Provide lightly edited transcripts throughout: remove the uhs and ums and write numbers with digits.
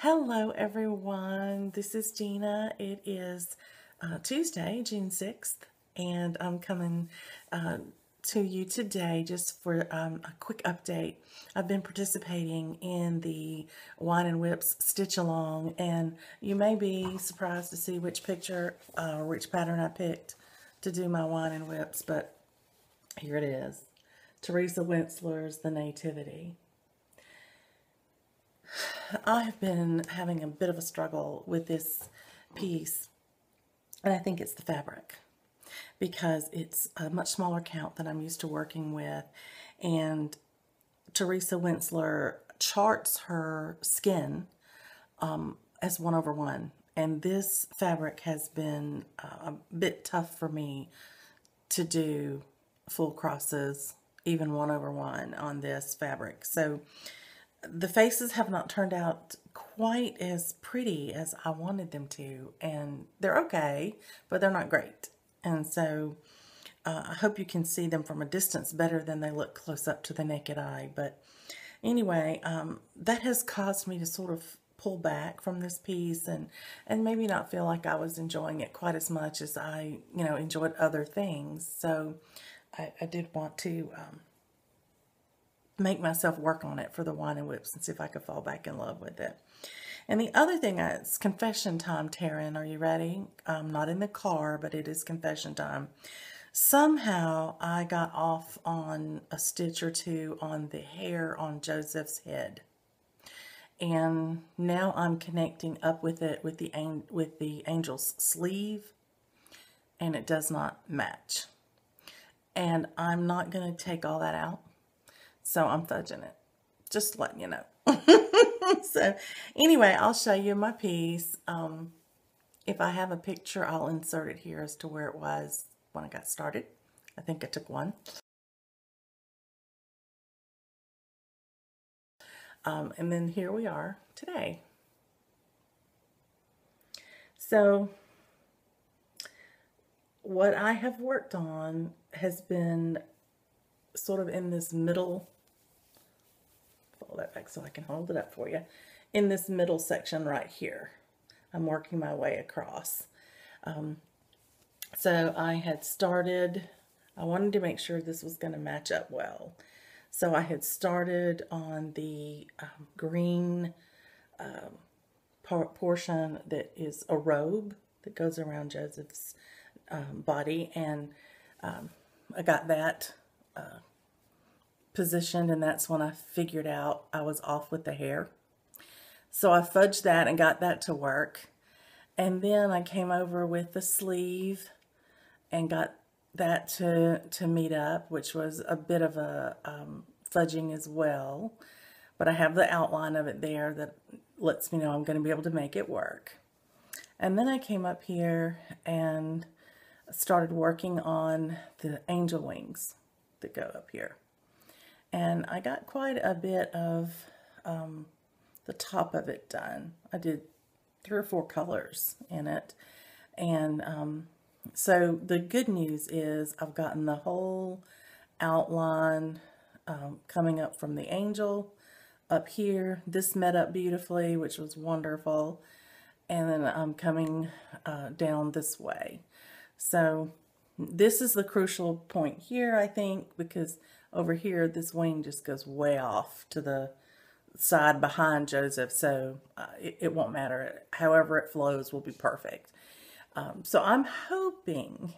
Hello everyone, this is Gina. It is Tuesday, June 6th, and I'm coming to you today just for a quick update. I've been participating in the Whine Wips Stitch Along, and you may be surprised to see which picture, which pattern I picked to do my Whine Wips, but here it is. Teresa Wentzler's The Nativity. I have been having a bit of a struggle with this piece, and I think it's the fabric because it's a much smaller count than I'm used to working with, and Teresa Wentzler charts her skin as 1/1, and this fabric has been a bit tough for me to do full crosses, even 1/1 on this fabric. So the faces have not turned out quite as pretty as I wanted them to, and they're okay, but they're not great. And so I hope you can see them from a distance better than they look close up to the naked eye. But anyway, that has caused me to sort of pull back from this piece and maybe not feel like I was enjoying it quite as much as I, enjoyed other things. So I did want to make myself work on it for the Whine Wips and see if I could fall back in love with it. And the other thing is confession time, Taryn. Are you ready? I'm not in the car, but it is confession time. Somehow I got off on a stitch or two on the hair on Joseph's head. And now I'm connecting up with it with the angel's sleeve, and it does not match. And I'm not going to take all that out. So I'm fudging it, just letting you know. So anyway, I'll show you my piece. If I have a picture, I'll insert it here as to where it was when I got started. I think I took one. And then here we are today. So what I have worked on has been sort of in this middle, fold that back so I can hold it up for you, in this middle section right here. I'm working my way across. So I had started, I wanted to make sure this was going to match up well. So I had started on the green portion that is a robe that goes around Joseph's body, and I got that positioned, and that's when I figured out I was off with the hair. So I fudged that and got that to work. And then I came over with the sleeve and got that to meet up, which was a bit of a fudging as well. But I have the outline of it there that lets me know I'm going to be able to make it work. And then I came up here and started working on the angel wings that go up here. And I got quite a bit of the top of it done. I did 3 or 4 colors in it. And so the good news is I've gotten the whole outline coming up from the angel up here. This met up beautifully, which was wonderful. And then I'm coming down this way. So this is the crucial point here, I think, because over here this wing just goes way off to the side behind Joseph, so it won't matter. However it flows will be perfect. So I'm hoping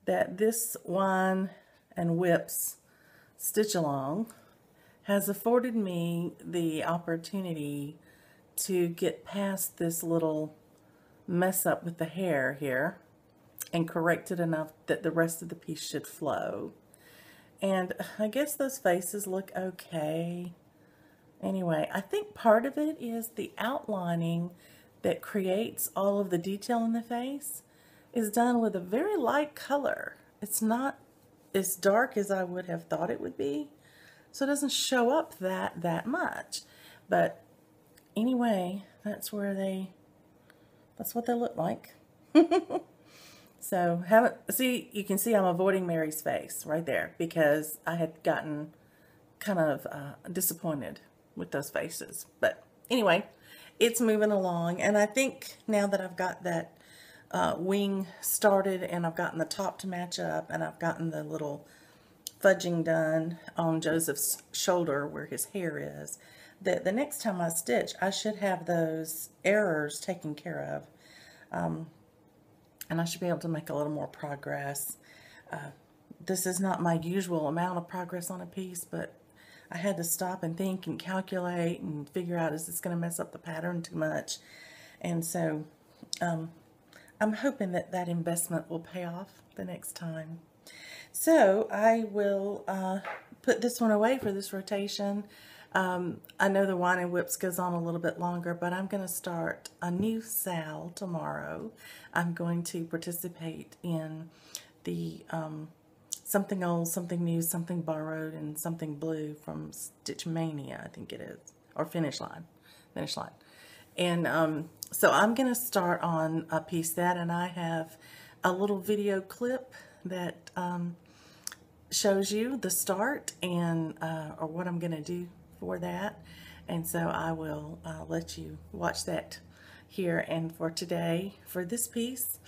that this Whine Wips Stitch Along has afforded me the opportunity to get past this little mess up with the hair here and correct it enough that the rest of the piece should flow. And I guess those faces look okay. Anyway, I think part of it is the outlining that creates all of the detail in the face is done with a very light color. It's not as dark as I would have thought it would be, so it doesn't show up that much. But anyway, that's what they look like. So you can see I'm avoiding Mary's face right there because I had gotten kind of disappointed with those faces. But anyway, it's moving along, and I think now that I've got that wing started and I've gotten the top to match up and I've gotten the little fudging done on Joseph's shoulder where his hair is, that the next time I stitch I should have those errors taken care of, and I should be able to make a little more progress. This is not my usual amount of progress on a piece, but I had to stop and think and calculate and figure out, is this going to mess up the pattern too much? And so I'm hoping that that investment will pay off the next time. So I will put this one away for this rotation. I know the Whine Wips goes on a little bit longer, but I'm going to start a new SAL tomorrow. I'm going to participate in the Something Old, Something New, Something Borrowed, and Something Blue from Stitch Maynia, I think it is, or Finish Line. And so I'm going to start on a piece that, and I have a little video clip that shows you the start and or what I'm going to do for that. And so I will let you watch that here. And for today, for this piece,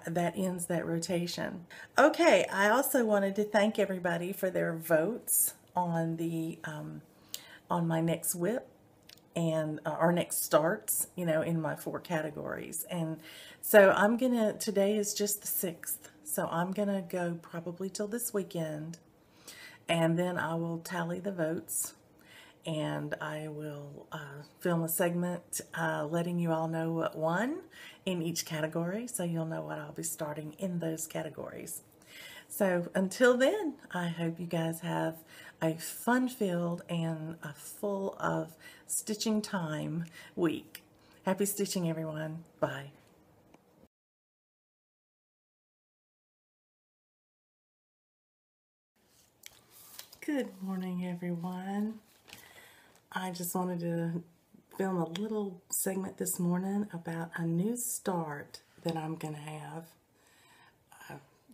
that ends that rotation. Okay, I also wanted to thank everybody for their votes on the on my next whip and our next starts, you know, in my 4 categories. And so I'm gonna, today is just the 6th, so I'm gonna go probably till this weekend, and then I will tally the votes, and I will film a segment letting you all know what won in each category, so you'll know what I'll be starting in those categories. So until then, I hope you guys have a fun-filled and a full of stitching time week. Happy stitching, everyone. Bye. Good morning, everyone. I just wanted to film a little segment this morning about a new start that I'm going to have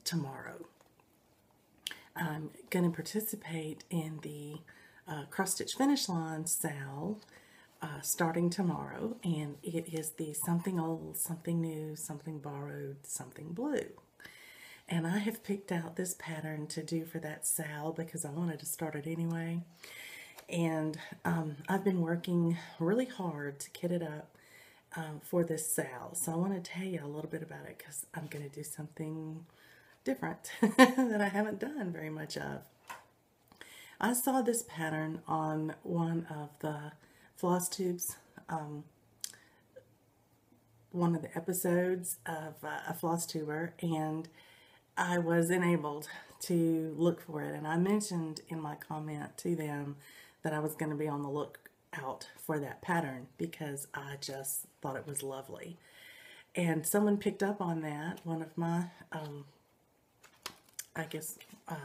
tomorrow. I'm going to participate in the Cross Stitch Finish Line SAL starting tomorrow, and it is the Something Old, Something New, Something Borrowed, Something Blue. And I have picked out this pattern to do for that SAL because I wanted to start it anyway. And I've been working really hard to kit it up for this SAL. So I want to tell you a little bit about it because I'm going to do something different that I haven't done very much of. I saw this pattern on one of the floss tubes, one of the episodes of a floss tuber, and I was enabled to look for it. And I mentioned in my comment to them that I was going to be on the lookout for that pattern because I just thought it was lovely. And someone picked up on that. One of my I guess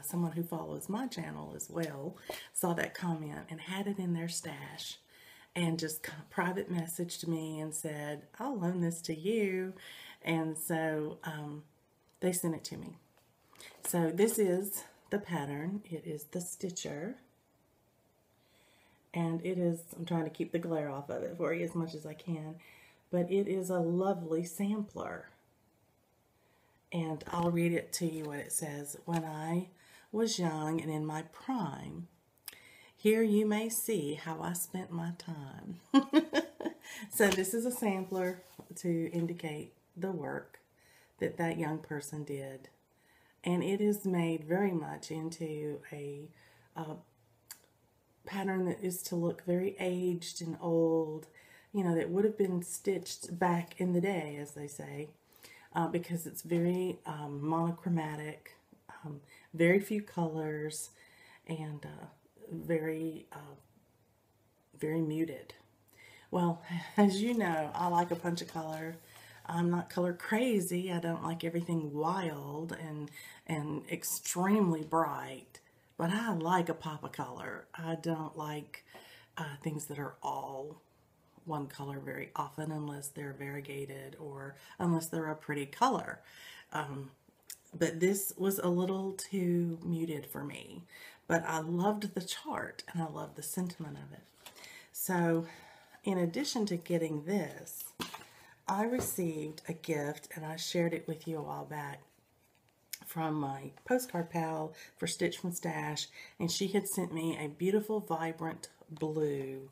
someone who follows my channel as well saw that comment and had it in their stash and just private messaged me and said, I'll loan this to you. And so they sent it to me. So this is the pattern. It is the Stitcher. And it is, I'm trying to keep the glare off of it for you as much as I can, but it is a lovely sampler. And I'll read it to you what it says. When I was young and in my prime, here you may see how I spent my time. So this is a sampler to indicate the work that that young person did. And it is made very much into a pattern that is to look very aged and old, you know, that would have been stitched back in the day, as they say. Because it's very monochromatic, very few colors, and very muted. Well, as you know, I like a punch of color. I'm not color crazy. I don't like everything wild and extremely bright, but I like a pop of color. I don't like things that are all one color very often unless they're variegated or unless they're a pretty color. But this was a little too muted for me. But I loved the chart and I loved the sentiment of it. So in addition to getting this, I received a gift, and I shared it with you a while back, from my postcard pal for Stitch from Stash, and she had sent me a beautiful vibrant blue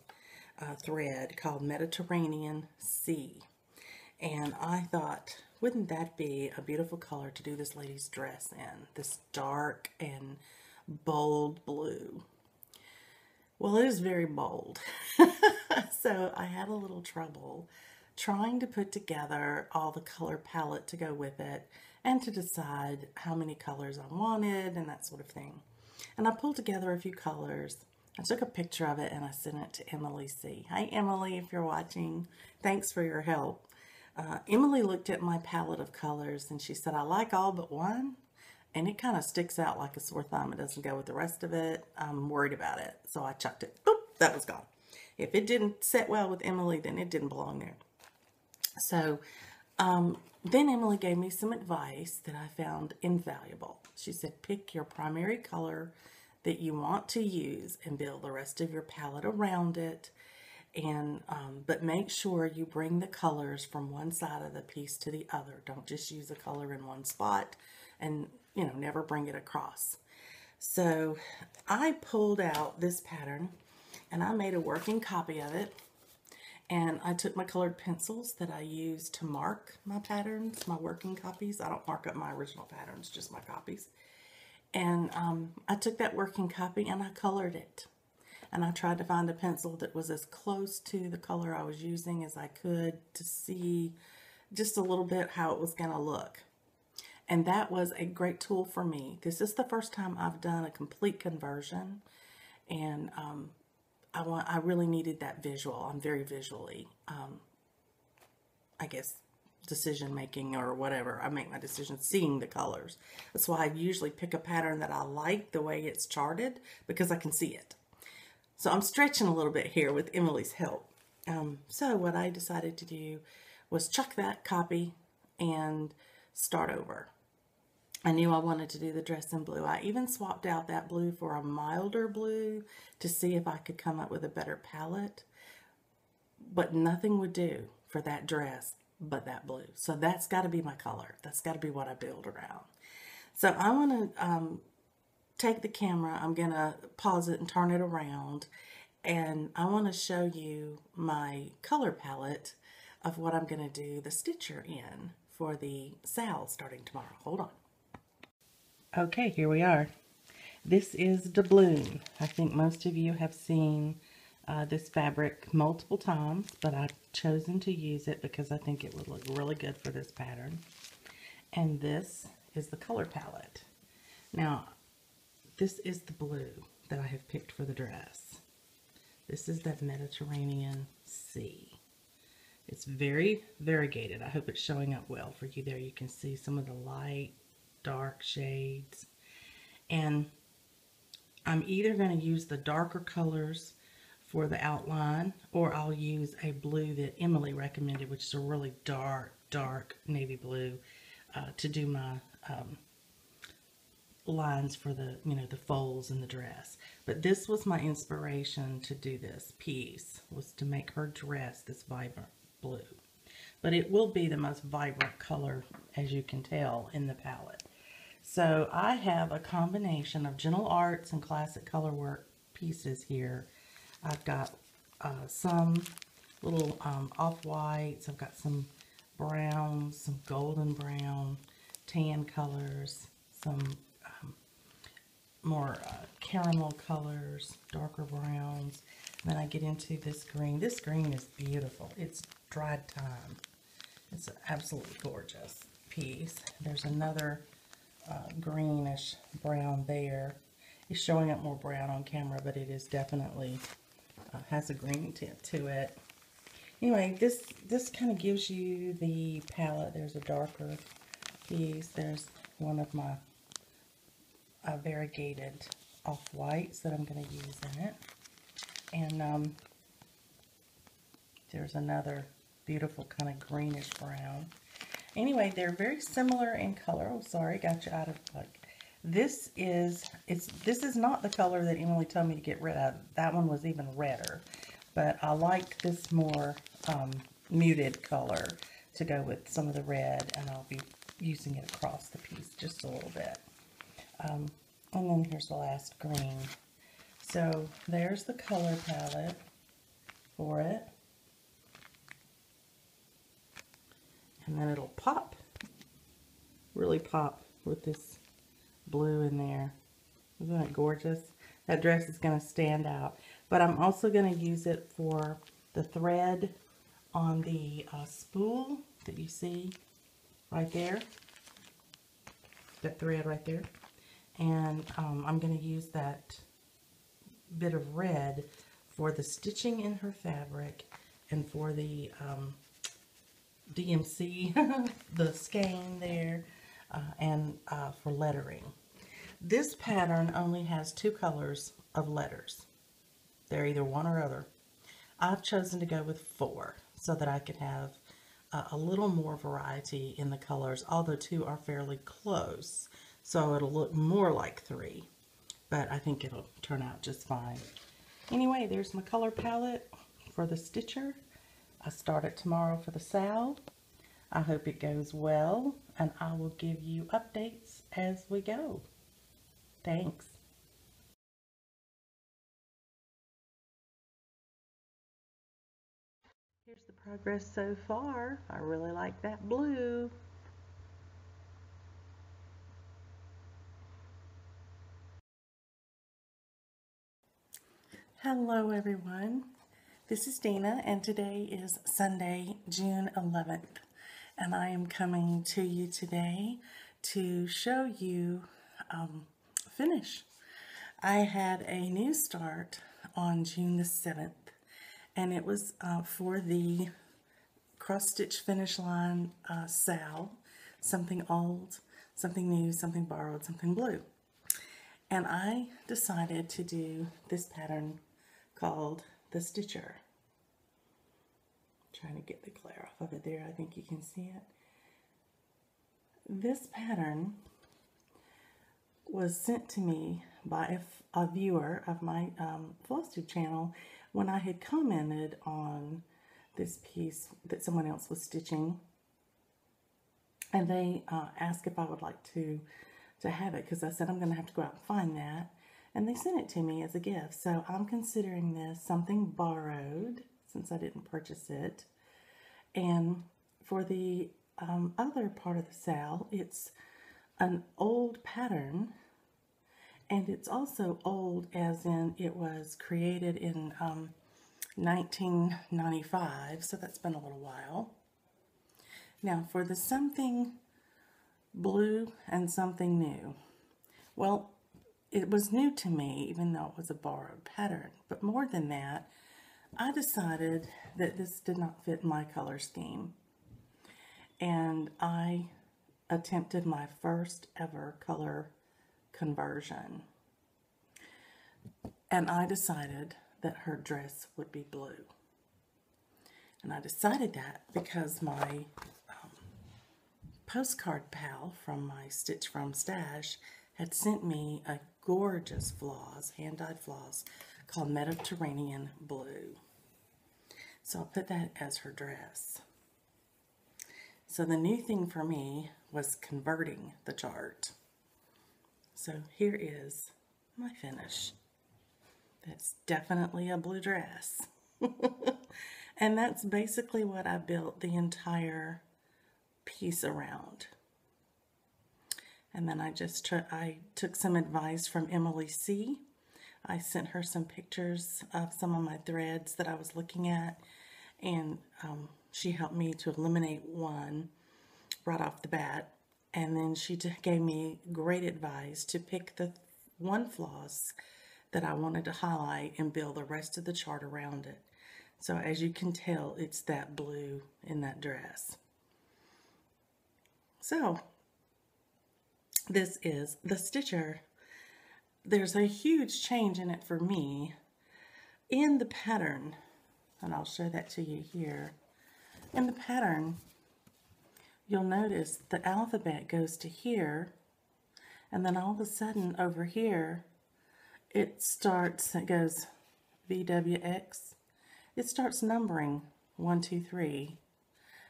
thread called Mediterranean Sea. And I thought, wouldn't that be a beautiful color to do this lady's dress in? This dark and bold blue. Well, it is very bold. So I had a little trouble trying to put together all the color palette to go with it and to decide how many colors I wanted and that sort of thing. And I pulled together a few colors. I took a picture of it and I sent it to Emily C. Hi, Emily, if you're watching. Thanks for your help. Emily looked at my palette of colors and she said, I like all but one. And it kind of sticks out like a sore thumb. It doesn't go with the rest of it. I'm worried about it. So I chucked it. Boop, that was gone. If it didn't set well with Emily, then it didn't belong there. So then Emily gave me some advice that I found invaluable. She said, pick your primary color that you want to use and build the rest of your palette around it. And but make sure you bring the colors from one side of the piece to the other. Don't just use a color in one spot and, you know, never bring it across. So I pulled out this pattern and I made a working copy of it. And I took my colored pencils that I use to mark my patterns, my working copies. I don't mark up my original patterns, just my copies. And I took that working copy and I colored it. And I tried to find a pencil that was as close to the color I was using as I could to see just a little bit how it was going to look. And that was a great tool for me. This is the first time I've done a complete conversion. And I really needed that visual. I'm very visually, I guess, decision making or whatever. I make my decisions seeing the colors. That's why I usually pick a pattern that I like the way it's charted, because I can see it. So I'm stretching a little bit here with Emily's help. So what I decided to do was chuck that copy and start over. I knew I wanted to do the dress in blue. I even swapped out that blue for a milder blue to see if I could come up with a better palette. But nothing would do for that dress but that blue. So that's got to be my color. That's got to be what I build around. So I want to take the camera. I'm going to pause it and turn it around. And I want to show you my color palette of what I'm going to do the stitcher in for the SAL starting tomorrow. Hold on. Okay, here we are. This is doubloon. I think most of you have seen this fabric multiple times, but I've chosen to use it because I think it would look really good for this pattern. And this is the color palette. Now, this is the blue that I have picked for the dress. This is that Mediterranean Sea. It's very variegated. I hope it's showing up well for you there. You can see some of the light, dark shades. And I'm either going to use the darker colors for the outline, or I'll use a blue that Emily recommended, which is a really dark navy blue, to do my lines for the, the folds in the dress. But this was my inspiration to do this piece, was to make her dress this vibrant blue. But it will be the most vibrant color, as you can tell, in the palette. So I have a combination of Gentle Arts and Classic Colorwork pieces here. I've got some little off-whites. I've got some browns, some golden brown, tan colors, some more caramel colors, darker browns. Then I get into this green. This green is beautiful. It's dried thyme. It's an absolutely gorgeous piece. There's another greenish brown there. It's showing up more brown on camera, but it is definitely has a green tint to it. Anyway, this kind of gives you the palette. There's a darker piece. There's one of my variegated off-whites that I'm going to use in it. And there's another beautiful kind of greenish brown. Anyway, they're very similar in color. Oh, sorry, got you out of luck. This is not the color that Emily told me to get rid of. That one was even redder. but I like this more muted color to go with some of the red, and I'll be using it across the piece just a little bit. And then here's the last green. So there's the color palette for it. And then it'll pop, really pop with this blue in there. Isn't that gorgeous? That dress is going to stand out. But I'm also going to use it for the thread on the spool that you see right there. That thread right there. And I'm going to use that bit of red for the stitching in her fabric and for the DMC, the skein there, and for lettering. This pattern only has 2 colors of letters. They're either one or other. I've chosen to go with 4 so that I can have a little more variety in the colors, although 2 are fairly close, so it'll look more like 3, but I think it'll turn out just fine. Anyway, there's my color palette for the stitcher. I start it tomorrow for the SAL. I hope it goes well, and I will give you updates as we go. Thanks. Here's the progress so far. I really like that blue. Hello everyone. This is Dina, and today is Sunday, June 11th, and I am coming to you today to show you finish. I had a new start on June the 7th, and it was for the cross stitch finish line SAL, something old, something new, something borrowed, something blue. And I decided to do this pattern called the Stitcher. I'm trying to get the glare off of it there. I think you can see it. This pattern was sent to me by a viewer of my FlossTube channel when I had commented on this piece that someone else was stitching, and they asked if I would like to have it, because I said I'm going to have to go out and find that, and they sent it to me as a gift. So I'm considering this something borrowed since I didn't purchase it. And for the other part of the SAL, it's an old pattern, and it's also old as in it was created in 1995, so that's been a little while. Now for the something blue and something new. Well, it was new to me, even though it was a borrowed pattern. But more than that, I decided that this did not fit my color scheme. And I attempted my first ever color conversion. And I decided that her dress would be blue. And I decided that because my postcard pal from my Stitch From stash had sent me a gorgeous floss, hand-dyed floss, called Mediterranean Blue. So I put that as her dress. So the new thing for me was converting the chart. So here is my finish. That's definitely a blue dress. And that's basically what I built the entire piece around. And then I took some advice from Emily C. I sent her some pictures of some of my threads that I was looking at, and she helped me to eliminate one right off the bat. And then she gave me great advice to pick the one floss that I wanted to highlight and build the rest of the chart around it. So as you can tell, it's that blue in that dress. So this is the Stitcher. There's a huge change in it for me in the pattern, and I'll show that to you here. In the pattern, you'll notice the alphabet goes to here, and then all of a sudden over here it goes VWX. it starts numbering 1, 2, 3,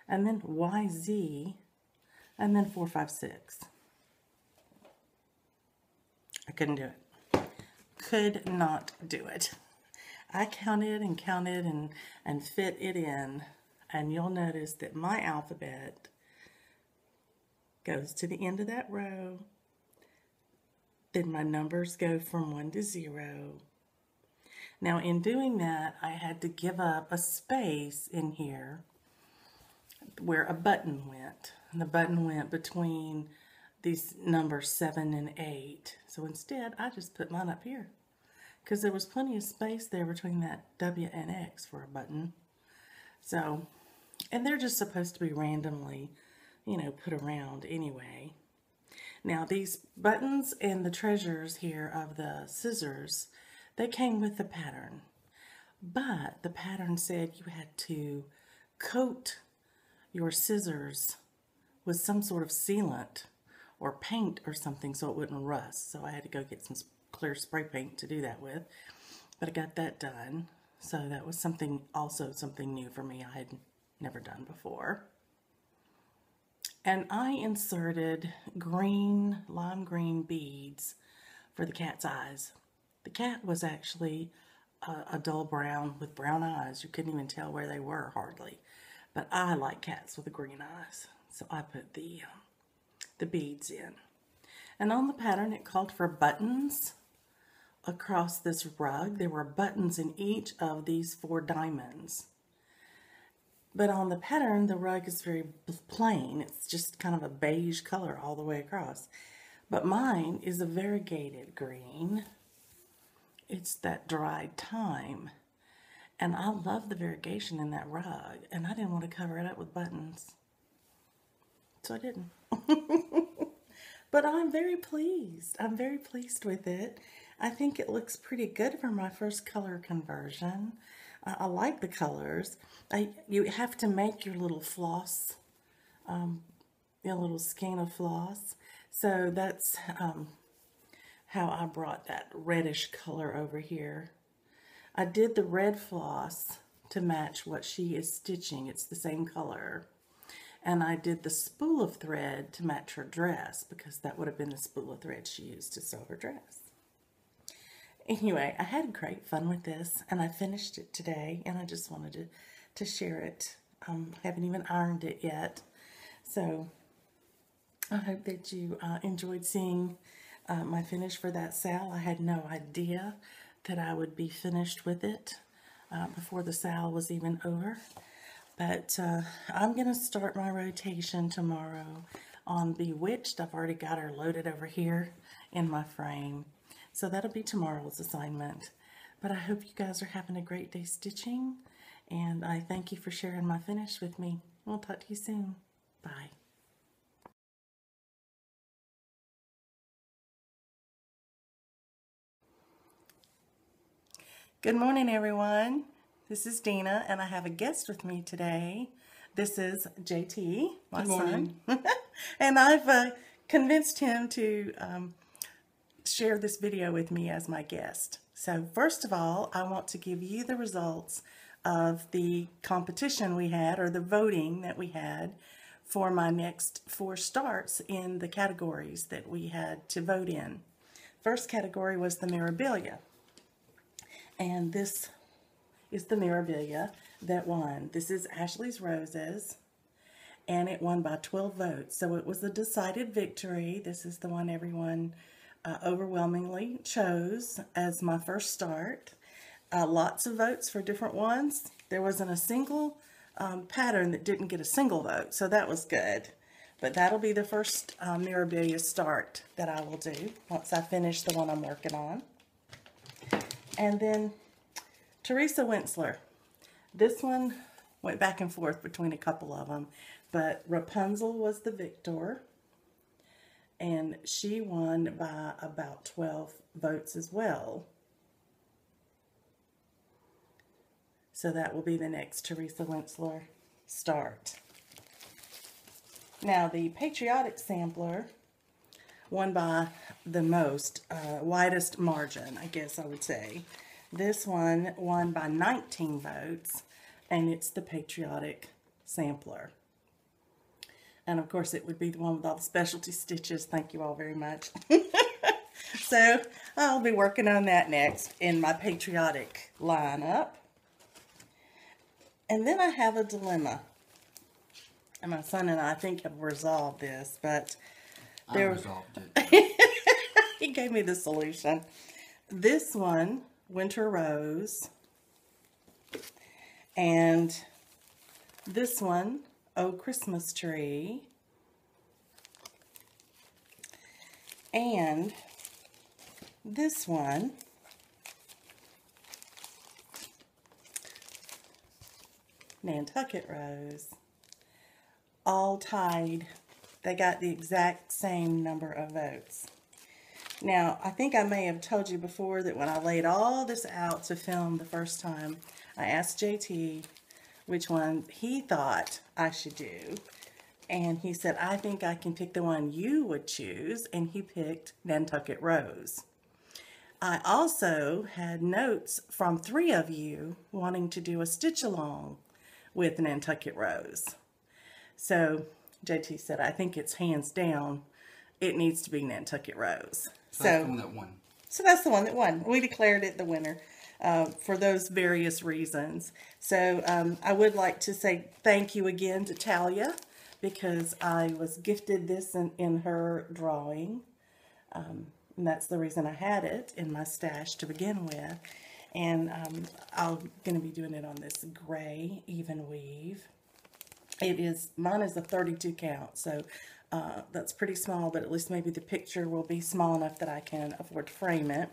and then YZ, and then 4, 5, 6. I couldn't do it. Could not do it. I counted and fit it in, and you'll notice that my alphabet goes to the end of that row. Then my numbers go from 1 to 0. Now in doing that, I had to give up a space in here where a button went. And the button went between these numbers 7 and 8. So instead, I just put mine up here, because there was plenty of space there between that W and X for a button. So, and they're just supposed to be randomly, you know, put around anyway. Now these buttons and the treasures here of the scissors, they came with the pattern. But the pattern said you had to coat your scissors with some sort of sealant or paint or something so it wouldn't rust. So I had to go get some clear spray paint to do that with. But I got that done. So that was also something new for me I had never done before. And I inserted lime green beads for the cat's eyes. The cat was actually a dull brown with brown eyes. You couldn't even tell where they were hardly. But I like cats with the green eyes. So I put the beads in. And on the pattern it called for buttons across this rug. There were buttons in each of these 4 diamonds. But on the pattern, the rug is very plain. It's just kind of a beige color all the way across. But mine is a variegated green. It's that dried thyme. And I love the variegation in that rug. And I didn't want to cover it up with buttons. So I didn't. But I'm very pleased. I'm very pleased with it. I think it looks pretty good for my first color conversion. I like the colors. You have to make your little floss, your little skein of floss. So that's how I brought that reddish color over here. I did the red floss to match what she is stitching. It's the same color. And I did the spool of thread to match her dress, because that would have been the spool of thread she used to sew her dress. Anyway, I had great fun with this, and I finished it today, and I just wanted to share it. I haven't even ironed it yet. So I hope that you enjoyed seeing my finish for that SAL. I had no idea that I would be finished with it before the SAL was even over. But I'm going to start my rotation tomorrow on Bewitched. I've already got her loaded over here in my frame. So that'll be tomorrow's assignment. But I hope you guys are having a great day stitching. And I thank you for sharing my finish with me. We'll talk to you soon. Bye. Good morning, everyone. This is Dina, and I have a guest with me today. This is JT, my son. And I've convinced him to share this video with me as my guest. So first of all, I want to give you the results of the competition we had, or the voting that we had for my next 4 starts in the categories that we had to vote in. First category was the memorabilia. And this is the memorabilia that won. This is Ashley's Roses, and it won by 12 votes. So it was a decided victory. This is the one everyone overwhelmingly chose as my first start. Lots of votes for different ones. There wasn't a single pattern that didn't get a single vote, so that was good. But that'll be the first memorabilia start that I will do once I finish the one I'm working on. And then Teresa Wentzler. This one went back and forth between a couple of them, but Rapunzel was the victor, and she won by about 12 votes as well. So that will be the next Teresa Wentzler start. Now the Patriotic Sampler won by the most, widest margin, I guess I would say. This one won by 19 votes, and it's the Patriotic Sampler. And of course, it would be the one with all the specialty stitches. Thank you all very much. So I'll be working on that next in my patriotic lineup. And then I have a dilemma. And my son and I think have resolved this, but I resolved it. he gave me the solution. This one, Winter Rose, and this one, Oh Christmas Tree, and this one, Nantucket Rose, all tied. They got the exact same number of votes. Now, I think I may have told you before that when I laid all this out to film the first time, I asked JT which one he thought I should do. And he said, I think I can pick the one you would choose. And he picked Nantucket Rose. I also had notes from 3 of you wanting to do a stitch along with Nantucket Rose. So JT said, I think it's hands down, it needs to be Nantucket Rose. So that's the one that won. So that's the one that won. We declared it the winner for those various reasons. So I would like to say thank you again to Talia, because I was gifted this in her drawing. And that's the reason I had it in my stash to begin with. And I'm going to be doing it on this gray even weave. Mine is a 32 count, so that's pretty small, but at least maybe the picture will be small enough that I can afford to frame it.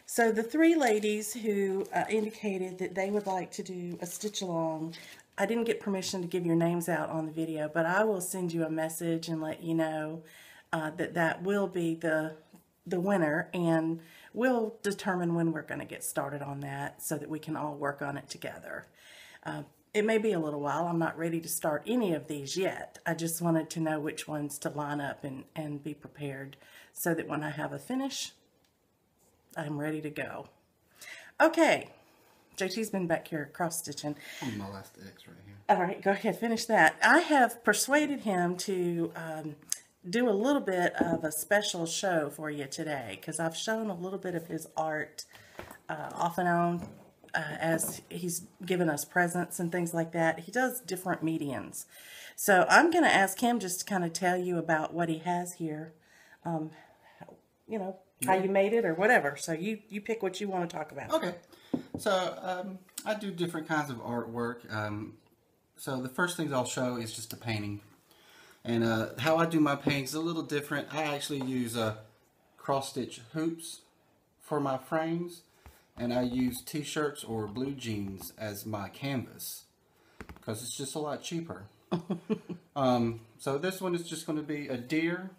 So the 3 ladies who indicated that they would like to do a stitch along, I didn't get permission to give your names out on the video, but I will send you a message and let you know that will be the winner, and we'll determine when we're going to get started on that so that we can all work on it together. It may be a little while. I'm not ready to start any of these yet. I just wanted to know which ones to line up and be prepared so that when I have a finish, I'm ready to go. Okay. JT's been back here cross-stitching. On my last X right here. All right, go ahead, finish that. I have persuaded him to do a little bit of a special show for you today, because I've shown a little bit of his art off and on as he's given us presents and things like that. He does different mediums. So I'm going to ask him just to kind of tell you about what he has here, you know, how you made it or whatever. So you pick what you want to talk about. Okay. So I do different kinds of artwork. So the first things I'll show is just a painting. And how I do my paintings is a little different. I actually use cross-stitch hoops for my frames. And I use t-shirts or blue jeans as my canvas, because it's just a lot cheaper. So this one is just going to be a deer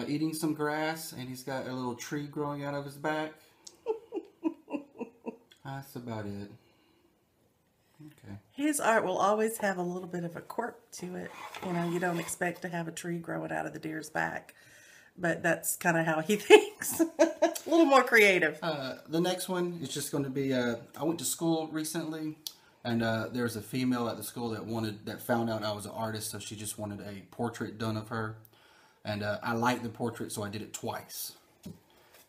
eating some grass, and he's got a little tree growing out of his back. That's about it. Okay. His art will always have a little bit of a quirk to it. You know, you don't expect to have a tree growing out of the deer's back, but that's kind of how he thinks. A little more creative. The next one is just going to be, I went to school recently, and there was a female at the school that found out I was an artist, so she just wanted a portrait done of her. And I liked the portrait, so I did it twice.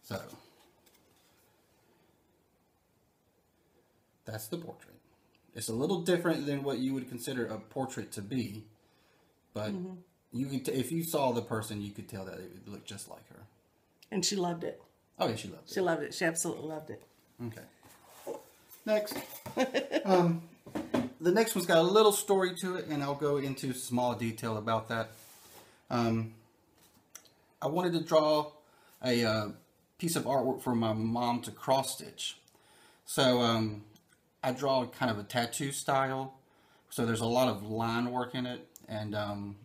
So that's the portrait. It's a little different than what you would consider a portrait to be, but you could if you saw the person, you could tell that it would look just like her. And she loved it. Oh yeah, she loved it. She loved it. She absolutely loved it. Okay. Next. The next one's got a little story to it, and I'll go into small detail about that. I wanted to draw a piece of artwork for my mom to cross-stitch. So I draw kind of a tattoo style. So there's a lot of line work in it. And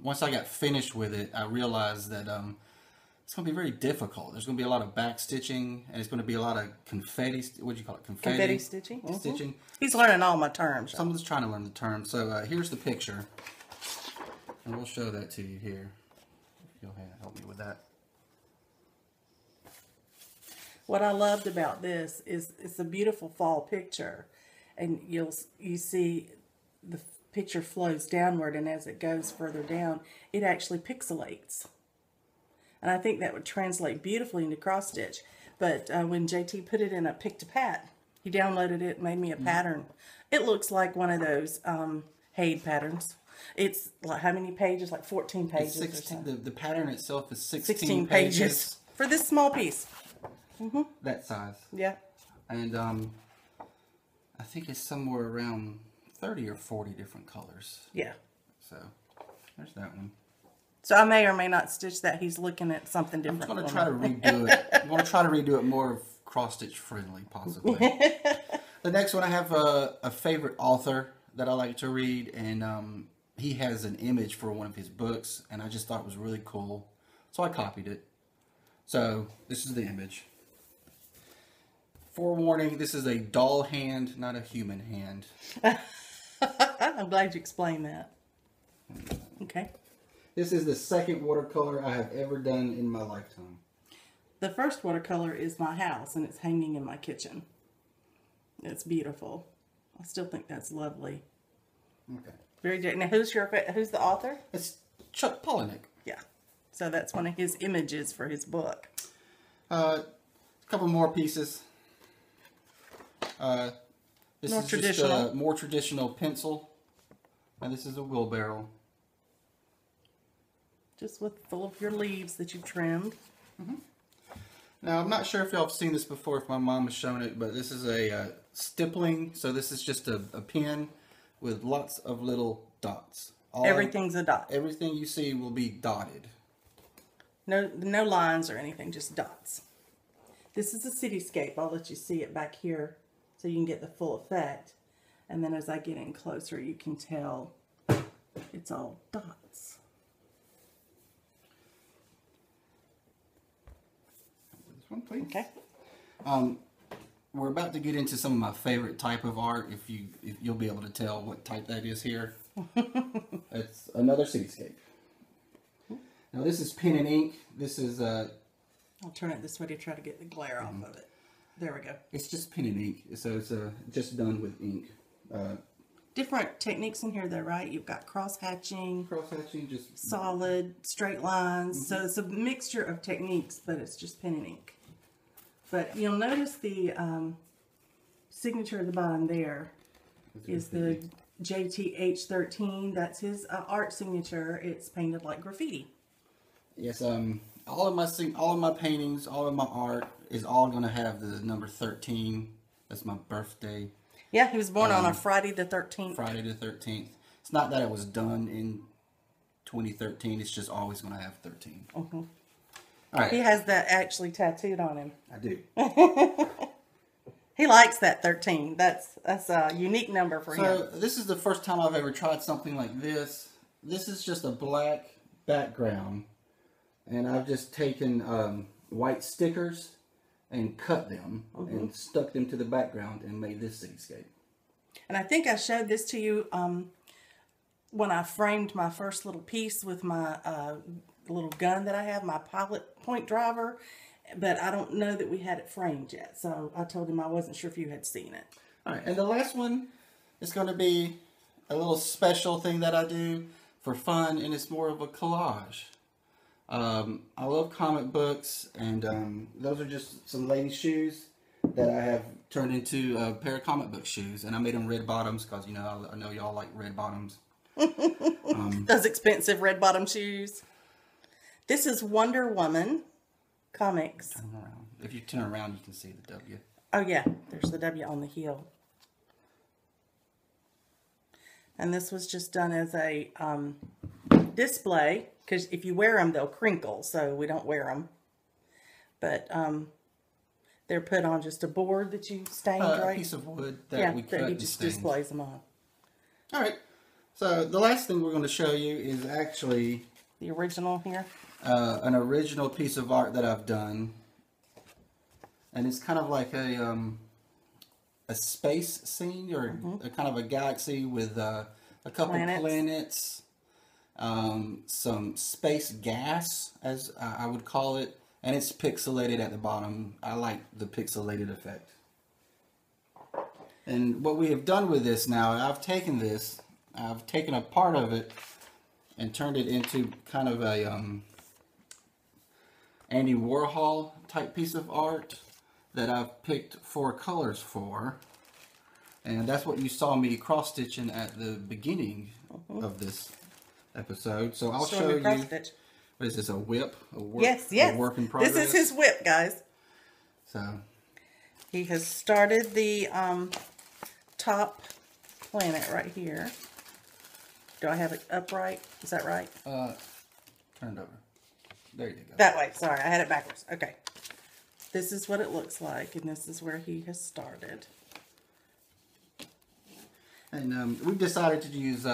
once I got finished with it, I realized that it's going to be very difficult. There's going to be a lot of back stitching, and it's going to be a lot of confetti. What do you call it? Confetti stitching. Stitching. He's learning all my terms. Someone's trying to learn the terms. So here's the picture, and we'll show that to you here. If you'll help me with that. What I loved about this is it's a beautiful fall picture, and you see the picture flows downward, and as it goes further down, it actually pixelates. And I think that would translate beautifully into cross stitch. But when JT put it in a pick-to-pat, he downloaded it and made me a pattern. It looks like one of those Haid patterns. It's like how many pages? Like 14 pages 16, or something. the pattern itself is 16 pages for this small piece. That size. Yeah. And I think it's somewhere around 30 or 40 different colors. Yeah. So there's that one. So I may or may not stitch that. He's looking at something different. I'm going to try to redo it. I'm going to try to redo it more cross-stitch friendly, possibly. The next one, I have a favorite author that I like to read, and he has an image for one of his books, and I just thought it was really cool. So I copied it. So this is the image. Forewarning, this is a doll hand, not a human hand. I'm glad you explained that. Okay. This is the second watercolor I have ever done in my lifetime. The first watercolor is my house, and it's hanging in my kitchen. It's beautiful. I still think that's lovely. Okay. Very good. Now, who's the author? It's Chuck Palahniuk. Yeah. So that's one of his images for his book. A couple more pieces. This More is traditional. just a more traditional pencil. And this is a wheelbarrow. Just full of your leaves that you trimmed. Now, I'm not sure if y'all have seen this before, if my mom has shown it, but this is a stippling. So this is just a pen with lots of little dots. Everything's a dot. Everything you see will be dotted. No lines or anything, just dots. This is a cityscape. I'll let you see it back here so you can get the full effect. And then as I get in closer, you can tell it's all dots. This one, please. Okay. We're about to get into some of my favorite type of art. If you'll be able to tell what type that is here. It's another cityscape. Now this is pen and ink. This is I'll turn it this way to try to get the glare off of it. There we go. It's just pen and ink, so it's just done with ink. Different techniques in here though, right? You've got cross-hatching, just solid, straight lines. So it's a mixture of techniques, but it's just pen and ink. But you'll notice the signature at the bottom there is the JTH13. That's his art signature. It's painted like graffiti. Yes, all of my paintings, all of my art is all going to have the number 13. That's my birthday. Yeah, he was born on a Friday the 13th. Friday the 13th. It's not that it was done in 2013. It's just always going to have 13. Mm-hmm. All right. He has that actually tattooed on him. I do. He likes that 13. That's a unique number for him. So this is the first time I've ever tried something like this. This is just a black background. And I've just taken white stickers and cut them and stuck them to the background and made this cityscape. And I think I showed this to you when I framed my first little piece with my little gun that I have, my pilot point driver. But I don't know that we had it framed yet. So I told him I wasn't sure if you had seen it. All right, and the last one is going to be a little special thing that I do for fun, and it's more of a collage. I love comic books, and those are just some ladies' shoes that I have turned into a pair of comic book shoes, and I made them red bottoms because, you know, I know y'all like red bottoms. Those expensive red bottom shoes. This is Wonder Woman comics. Turn them around. If you turn around, you can see the W. Oh yeah, there's the W on the heel. And this was just done as a display, because if you wear them, they'll crinkle, so we don't wear them. But they're put on just a board that you stained, right? A piece of wood that we cut that he and just stained. displays them on. All right. So the last thing we're going to show you is actually The original here. an original piece of art that I've done, and it's kind of like a space scene, or a kind of a galaxy with a couple planets, some space gas, as I would call it, And it's pixelated at the bottom. I like the pixelated effect. And what we have done with this now, I've taken a part of it and turned it into kind of a Andy Warhol type piece of art that I've picked 4 colors for. And that's what you saw me cross-stitching at the beginning of this episode. So I'll show you. What is this, a whip? Yes. A work in progress? This is his whip, guys. So he has started the top planet right here. Do I have it upright? Is that right? Turn it over. There you go. That way. Sorry, I had it backwards. Okay. This is what it looks like, and this is where he has started. And we've decided to use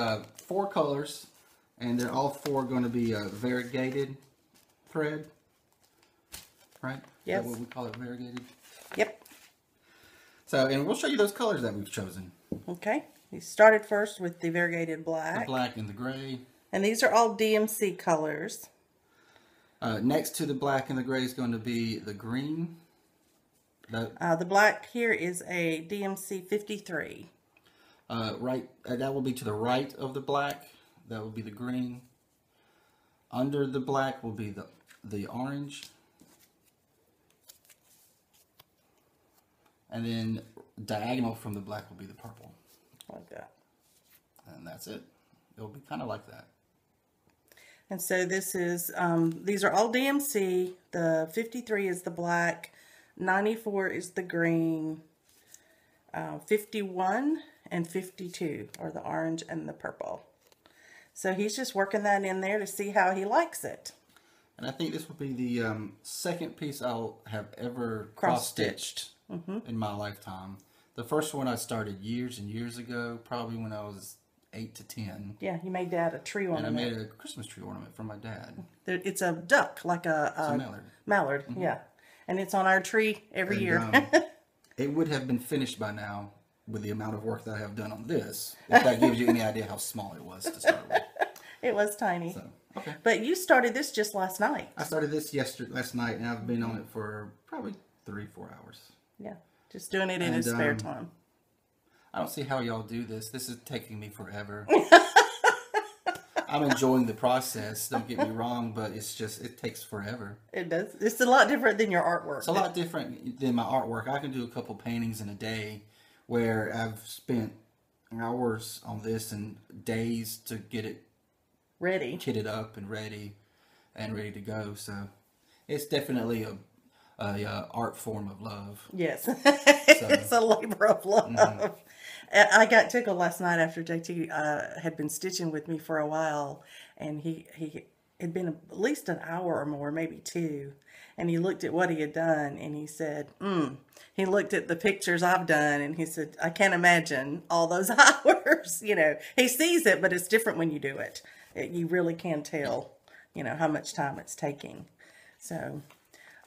4 colors, and they're all 4 going to be variegated thread, right? Yes. Is that what we call it, variegated? Yep. So, and we'll show you those colors that we've chosen. Okay. He started first with the variegated black. The black and the gray. And these are all DMC colors. Next to the black and the gray is going to be the green. The black here is a DMC 53. Right, that will be to the right of the black. That will be the green. Under the black will be the orange. And then diagonal from the black will be the purple. Like that. And that's it. It'll be kind of like that. And so this is, these are all DMC. The 53 is the black. 94 is the green. 51 and 52 are the orange and the purple. So he's just working that in there to see how he likes it. And I think this will be the second piece I'll have ever cross-stitched in my lifetime. The first one I started years and years ago, probably when I was 8 to 10. Yeah, you made Dad a tree ornament. And I made a Christmas tree ornament for my dad. It's a duck, like a mallard. Mallard, yeah. And it's on our tree every year. It would have been finished by now with the amount of work that I have done on this, if that gives you any idea how small it was to start with. It was tiny. So, okay. But you started this just last night. I started this last night, and I've been on it for probably 3-4 hours. Yeah, just doing it in his spare time. I don't see how y'all do this. This is taking me forever. I'm enjoying the process, don't get me wrong, but it's just, it takes forever. It does. It's a lot different than your artwork. It's a lot different than my artwork. I can do a couple paintings in a day where I've spent hours on this and days to get it ready, kitted up and ready to go. So it's definitely a art form of love. Yes. It's a labor of love. Mm-hmm. I got tickled last night after JT had been stitching with me for a while, and he had been at least an hour or more, maybe 2, and he looked at what he had done, and he said, he looked at the pictures I've done, and he said, I can't imagine all those hours. You know, he sees it, but it's different when you do it. You really can tell, you know, how much time it's taking. So,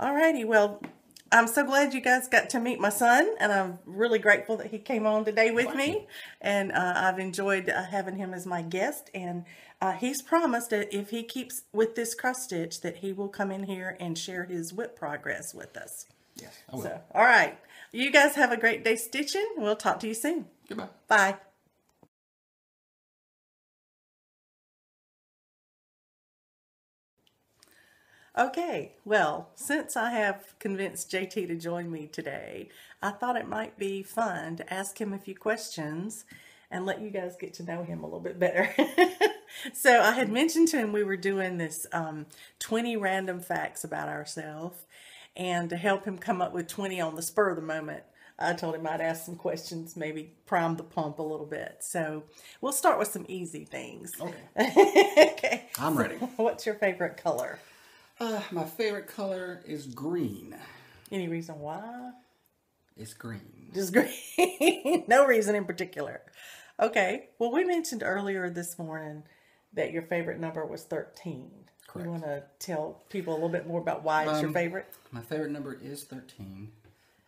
alrighty, well, I'm so glad you guys got to meet my son, and I'm really grateful that he came on today with me, and I've enjoyed having him as my guest, and he's promised that if he keeps with this cross stitch that he will come in here and share his whip progress with us. Yes, I will. So, all right. You guys have a great day stitching. We'll talk to you soon. Goodbye. Bye. Okay, well, since I have convinced JT to join me today, I thought it might be fun to ask him a few questions and let you guys get to know him a little bit better. So I had mentioned to him we were doing this 20 random facts about ourselves, and to help him come up with 20 on the spur of the moment, I told him I'd ask some questions, maybe prime the pump a little bit. So we'll start with some easy things. Okay. Okay. I'm ready. What's your favorite color? My favorite color is green. Any reason why? It's green. Just green. No reason in particular. Okay. Well, we mentioned earlier this morning that your favorite number was 13. Correct. You want to tell people a little bit more about why it's your favorite? My favorite number is 13.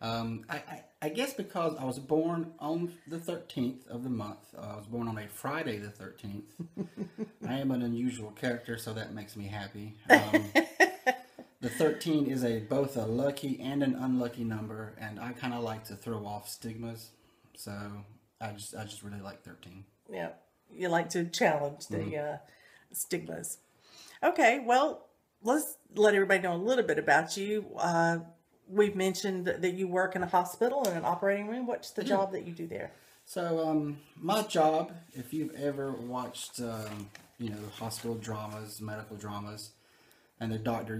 I guess because I was born on the 13th of the month. I was born on a Friday the 13th. I am an unusual character, so that makes me happy. The 13 is both a lucky and an unlucky number, and I kind of like to throw off stigmas, so I just really like 13. Yeah, you like to challenge the stigmas. Okay, well, let's let everybody know a little bit about you. We've mentioned that you work in a hospital in an operating room. What's the job that you do there? So my job, if you've ever watched, hospital dramas, medical dramas, and the doctor,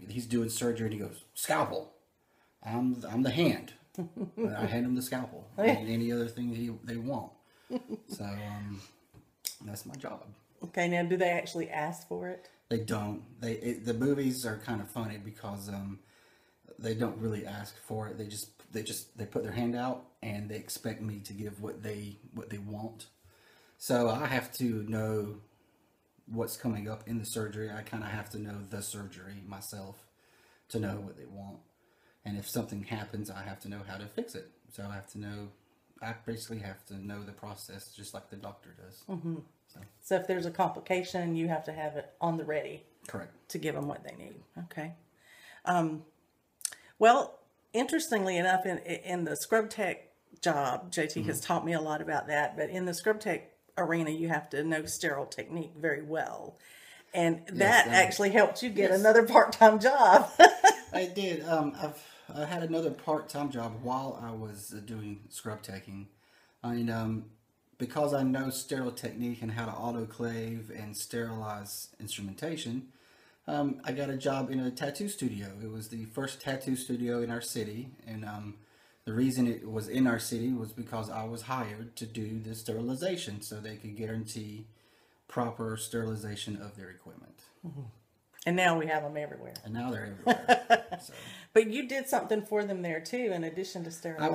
he's doing surgery and he goes, scalpel. I'm the hand. I hand him the scalpel and any other thing they want. So that's my job. Okay, now do they actually ask for it? They don't. The movies are kind of funny because they don't really ask for it. They put their hand out and they expect me to give what they want. So I have to know what's coming up in the surgery. I kind of have to know the surgery myself to know what they want. And if something happens, I have to know how to fix it. So I basically have to know the process just like the doctor does. Mm-hmm. So if there's a complication, you have to have it on the ready. Correct. To give them what they need. Okay. Well, interestingly enough, in the scrub tech job, JT has taught me a lot about that, but in the scrub tech arena, you have to know sterile technique very well. And that actually helped you get another part-time job. I did. I had another part-time job while I was doing scrub teching. Because I know sterile technique and how to autoclave and sterilize instrumentation, I got a job in a tattoo studio. It was the first tattoo studio in our city, and the reason it was in our city was because I was hired to do the sterilization so they could guarantee proper sterilization of their equipment. Mm-hmm. And now we have them everywhere. And now they're everywhere. So. But you did something for them there too, in addition to sterilizing.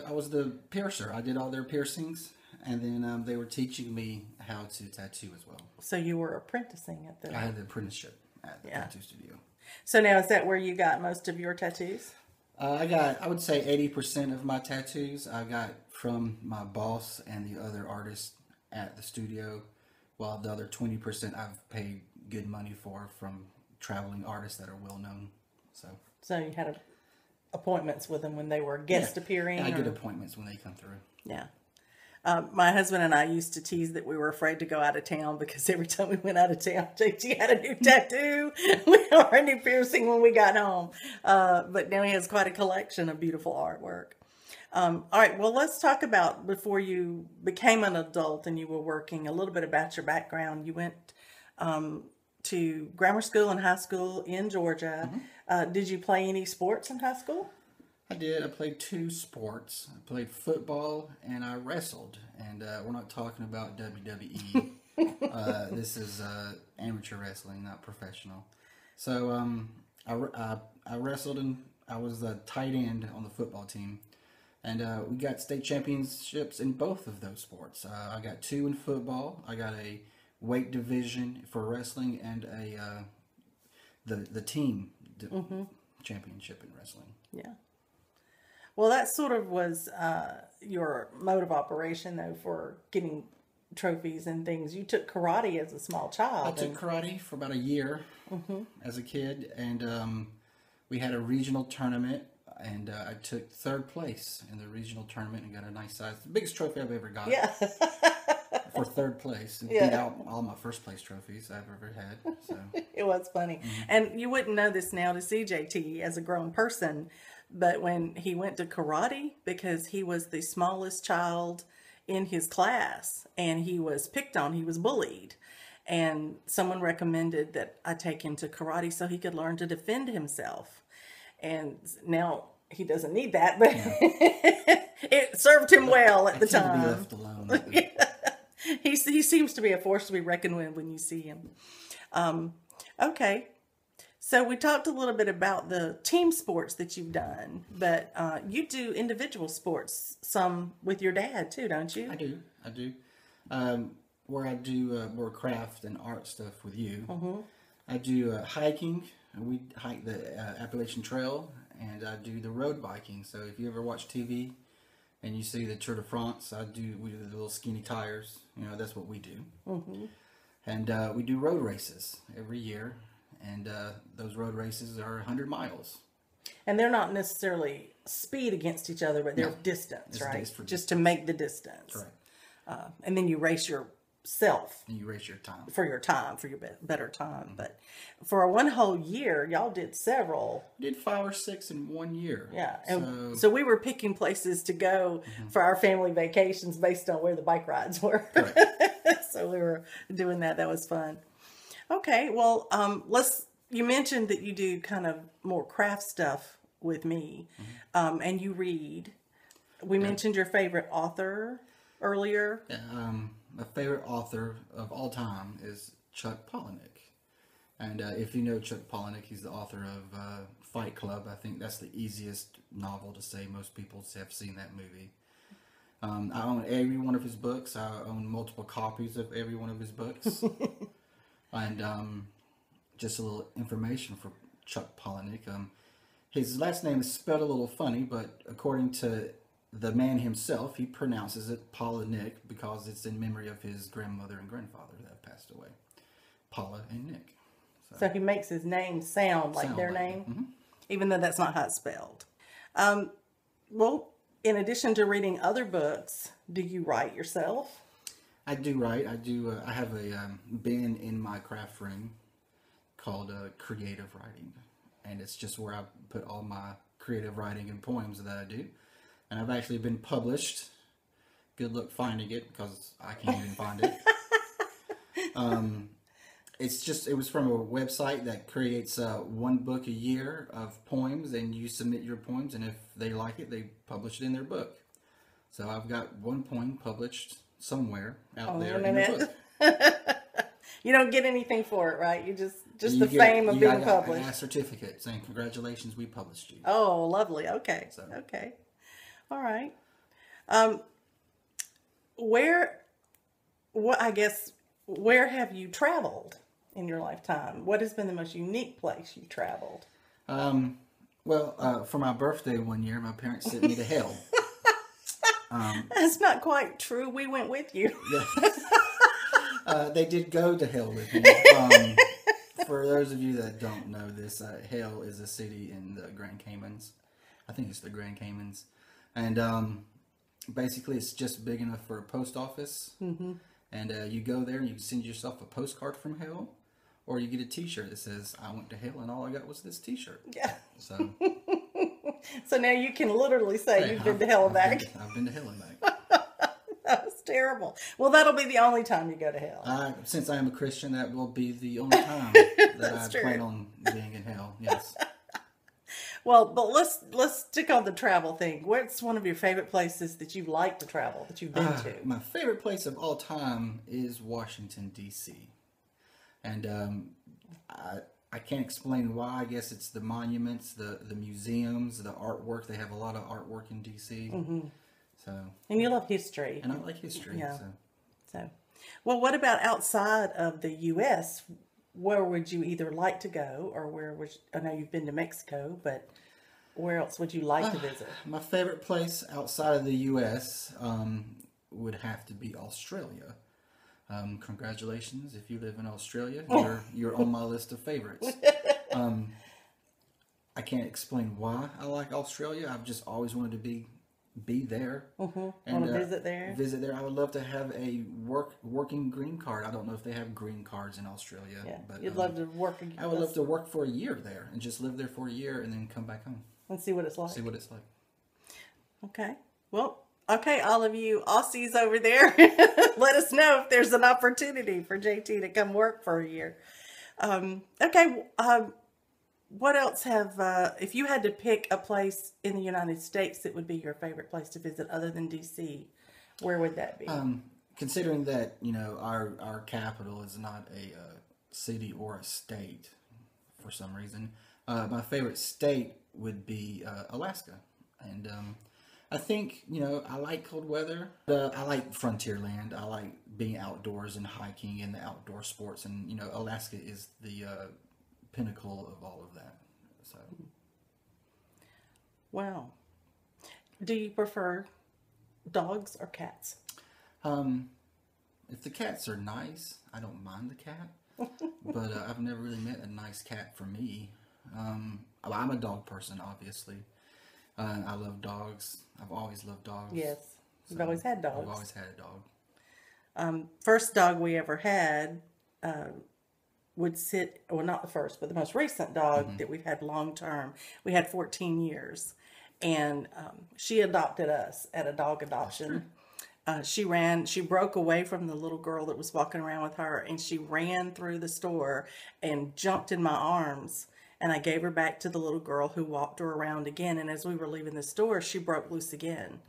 I was the piercer. I did all their piercings, and then they were teaching me how to tattoo as well. So you were apprenticing at the... I had the apprenticeship at the tattoo studio. So now is that where you got most of your tattoos? I would say 80% of my tattoos I got from my boss and the other artists at the studio, while the other 20% I've paid good money from traveling artists that are well known. So you had appointments with them when they were guest appearing? I get appointments when they come through. Yeah. My husband and I used to tease that we were afraid to go out of town because every time we went out of town, JT had a new tattoo or a new piercing when we got home. But now he has quite a collection of beautiful artwork. All right, well, let's talk about before you became an adult and you were working, a little bit about your background. You went to grammar school and high school in Georgia. Mm-hmm. Did you play any sports in high school? I did. I played 2 sports. I played football and I wrestled. And we're not talking about WWE. This is amateur wrestling, not professional. So I wrestled and I was the tight end on the football team. And we got state championships in both of those sports. I got 2 in football. I got a weight division for wrestling and the team championship in wrestling. Yeah. Well, that sort of was your mode of operation, though, for getting trophies and things. You took karate as a small child. I took karate for about a year as a kid, and we had a regional tournament, and I took 3rd place in the regional tournament and got a nice size, the biggest trophy I've ever got. Yeah. For 3rd place. And beat out all my 1st place trophies I've ever had. So. It was funny. Mm-hmm. And you wouldn't know this now to see JT as a grown person, but when he went to karate, because he was the smallest child in his class and he was picked on, he was bullied. And someone recommended that I take him to karate so he could learn to defend himself. And now he doesn't need that, but it served him well at the time. To be left alone. He seems to be a force to be reckoned with when you see him. Okay. So we talked a little bit about the team sports that you've done, but you do individual sports, some with your dad too, don't you? I do. Where I do more craft and art stuff with you. Mm-hmm. I do hiking. We hike the Appalachian Trail, and I do the road biking. So if you ever watch TV and you see the Tour de France, we do the little skinny tires. That's what we do. Mm-hmm. And we do road races every year. and those road races are 100 miles. And they're not necessarily speed against each other, but they're distance, right? Just to make the distance. Correct. And then you race yourself. And you race your time. For your better time. But for a one whole year, y'all did several. We did 5 or 6 in 1 year. Yeah. And so we were picking places to go for our family vacations based on where the bike rides were. So we were doing that. That was fun. Okay. Well, you mentioned that you do kind of more craft stuff with me, and you read. We mentioned your favorite author earlier. Yeah, my favorite author of all time is Chuck Palahniuk. And if you know Chuck Palahniuk, he's the author of Fight Club. I think that's the easiest novel to say. Most people have seen that movie. I own every one of his books. I own multiple copies of every one of his books. And just a little information for Chuck Palahniuk. His last name is spelled a little funny, but according to the man himself, he pronounces it Palahniuk because it's in memory of his grandmother and grandfather that have passed away. Paula and Nick. So he makes his name sound like their name, even though that's not how it's spelled. Well, in addition to reading other books, do you write yourself? I do write. I have a bin in my craft room called creative writing, and it's just where I put all my creative writing and poems that I do. And I've actually been published. Good luck finding it because I can't even find it. It was from a website that creates 1 book a year of poems, and you submit your poems, and if they like it, they publish it in their book. So I've got 1 poem published somewhere out there in the book. You don't get anything for it, right? You just the fame of being published. A certificate saying congratulations, we published you. Oh, lovely. Okay. So. Okay. All right. Where have you traveled in your lifetime? What has been the most unique place you've traveled? For my birthday 1 year, my parents sent me to hell. That's not quite true. We went with you. They did go to hell with me. For those of you that don't know this, hell is a city in the Grand Caymans. I think it's the Grand Caymans. And basically it's just big enough for a post office. And you go there and you can send yourself a postcard from hell. Or you get a t-shirt that says, I went to hell and all I got was this t-shirt. Yeah. So so now you can literally say you've been to hell and back. I've been to hell and back. That was terrible. Well, that'll be the only time you go to hell. Since I am a Christian, that will be the only time that I plan on being in hell. Yes. Well, but let's stick on the travel thing. What's one of your favorite places that you like to travel, that you've been to? My favorite place of all time is Washington, D.C. And I can't explain why. I guess it's the monuments, the museums, the artwork. They have a lot of artwork in D.C. And you love history. And I like history. Yeah. So, well, what about outside of the U.S.? Where would you either like to go, or I know you've been to Mexico, but where else would you like to visit? My favorite place outside of the U.S. Would have to be Australia. Congratulations if you live in Australia. You're on my list of favorites. I can't explain why I like Australia. I've just always wanted to be there. And want to visit there? Visit there. I would love to have a working green card. I don't know if they have green cards in Australia. Yeah, but you'd love to work. I would love to work for a year there and just live there for a year and then come back home. And see what it's like. See what it's like. Okay. Well, okay, all of you Aussies over there, let us know if there's an opportunity for JT to come work for a year. Okay. What else if you had to pick a place in the United States that would be your favorite place to visit other than D.C., where would that be? Considering that, our capital is not a city or a state for some reason, my favorite state would be Alaska. And I think, I like cold weather. I like frontier land. I like being outdoors and hiking and the outdoor sports. And, Alaska is the pinnacle of all of that. So, wow. Do you prefer dogs or cats? If the cats are nice, I don't mind the cat. But I've never really met a nice cat for me. I'm a dog person, obviously. I love dogs. I've always loved dogs. Yes, you've So always had I've dogs. always had a dog. First dog we ever had would sit, well, not the first, but the most recent dog that we've had long term. We had 14 years, and she adopted us at a dog adoption. She broke away from the little girl that was walking around with her, and she ran through the store and jumped in my arms. And I gave her back to the little girl, who walked her around again. And as we were leaving the store, she broke loose again.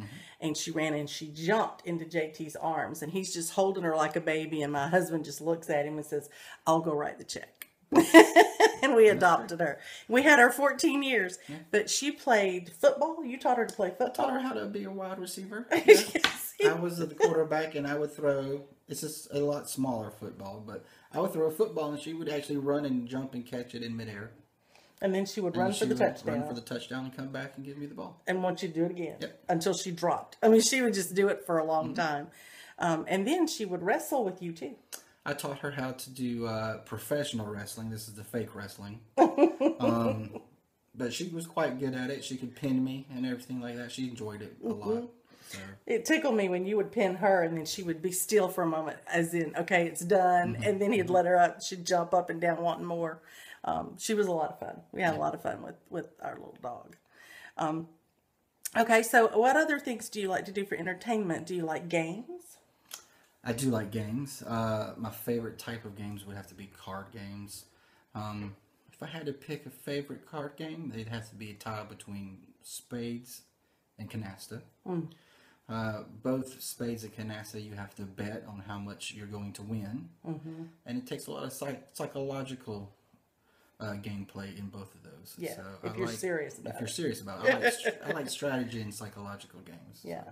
And she ran and she jumped into JT's arms. And he's just holding her like a baby. And my husband just looks at him and says, "I'll go write the check." And we adopted her. We had her 14 years. Yeah. But she played football. You taught her to play football? I taught her how to be a wide receiver. Yeah. Yes. I was the quarterback, and I would throw. It's just a lot smaller football, but I would throw a football, and she would actually run and jump and catch it in midair. And then she would run for the touchdown. Run for the touchdown and come back and give me the ball. And want you to do it again. Yep. Until she dropped. I mean, she would just do it for a long time. And then she would wrestle with you too. I taught her how to do professional wrestling. This is the fake wrestling. But she was quite good at it. She could pin me and everything like that. She enjoyed it a lot. So. It tickled me when you would pin her and then she would be still for a moment, as in, okay, it's done. And then he'd let her up. She'd jump up and down wanting more. She was a lot of fun. We had a lot of fun with our little dog. Okay, so what other things do you like to do for entertainment? Do you like games? I do like games. My favorite type of games would have to be card games. If I had to pick a favorite card game, they'd have to be a tie between spades and canasta. Both spades and canasta, you have to bet on how much you're going to win. And it takes a lot of psychological gameplay in both of those. Yeah, so if you're serious about it. If you're serious about it. I like strategy and psychological games. Yeah.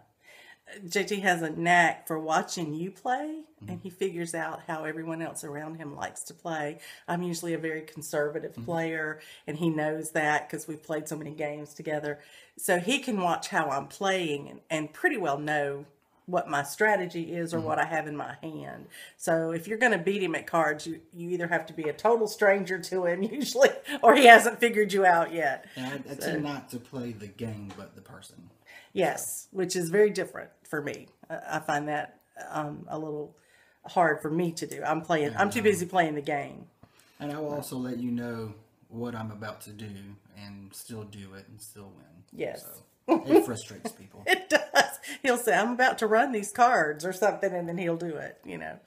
JT has a knack for watching you play, and he figures out how everyone else around him likes to play. I'm usually a very conservative player, and he knows that because we've played so many games together. So he can watch how I'm playing and pretty well know what my strategy is or what I have in my hand. So if you're going to beat him at cards, you either have to be a total stranger to him usually, or he hasn't figured you out yet. And I tend not to play the game, but the person. Yes, which is very different for me. I find that a little hard for me to do. I'm too busy playing the game. And I will also let you know what I'm about to do and still do it and still win. Yes. So it frustrates people. It does. He'll say, "I'm about to run these cards," or something, and then he'll do it, you know.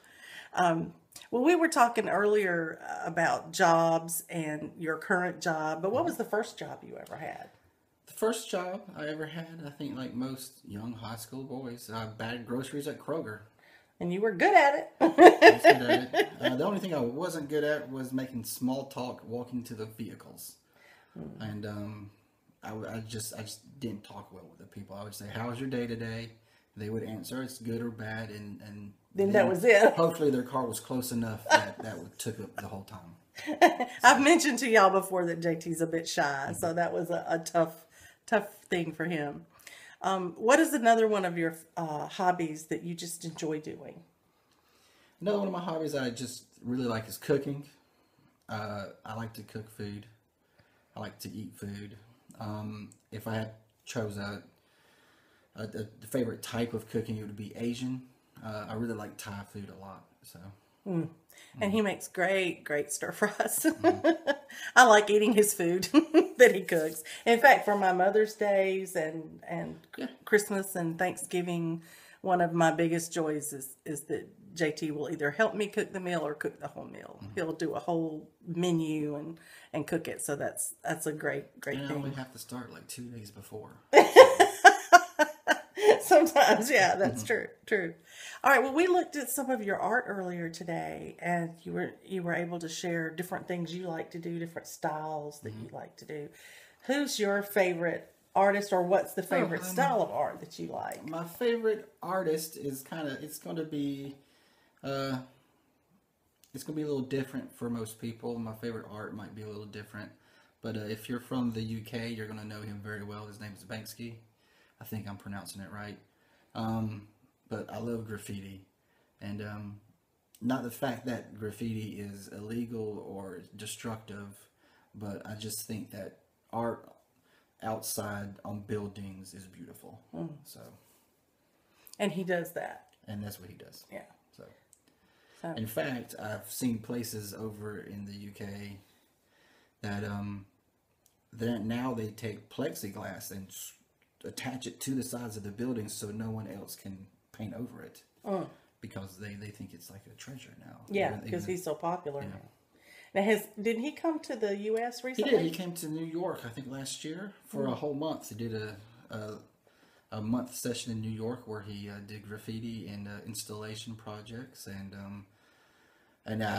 Well, we were talking earlier about jobs and your current job, but what was the first job you ever had? The first job I ever had, I think like most young high school boys, I bagged groceries at Kroger. And you were good at it. I was good at it. The only thing I wasn't good at was making small talk walking to the vehicles. And I just didn't talk well with the people. I would say, "How was your day today?" They would answer, "It's good or bad," and then that was it. Hopefully their car was close enough that took up the whole time. I've mentioned to y'all before that JT's a bit shy, so that was a tough thing for him. What is another one of your hobbies that you just enjoy doing? Another one of my hobbies that I just really like is cooking. I like to cook food. I like to eat food. If I had chose a favorite type of cooking, it would be Asian. I really like Thai food a lot. So. And he makes great stir fries. I like eating his food that he cooks. In fact, for my Mother's Days and Christmas and Thanksgiving, one of my biggest joys is that JT will either help me cook the meal or cook the whole meal. He'll do a whole menu and cook it. So that's a great thing. I only have to start like 2 days before. Sometimes, yeah, that's true. All right, well, we looked at some of your art earlier today, and you were able to share different things you like to do, different styles that you like to do. Who's your favorite artist, or what's the favorite style of art that you like? My favorite artist is it's going to be a little different for most people. My favorite art might be a little different, but if you're from the UK, you're going to know him very well. His name is Banksy. I think I'm pronouncing it right. But I love graffiti, and not the fact that graffiti is illegal or destructive, but I just think that art outside on buildings is beautiful. So, and he does that. and that's what he does. Yeah. So, So in fact, I've seen places over in the UK that now they take plexiglass and attach it to the sides of the buildings so no one else can paint over it. Because they think it's like a treasure now. Yeah, because he's so popular. Yeah. Now, didn't he come to the U.S. recently? He did. He came to New York, I think, last year for a whole month. He did a month session in New York where he did graffiti and installation projects. And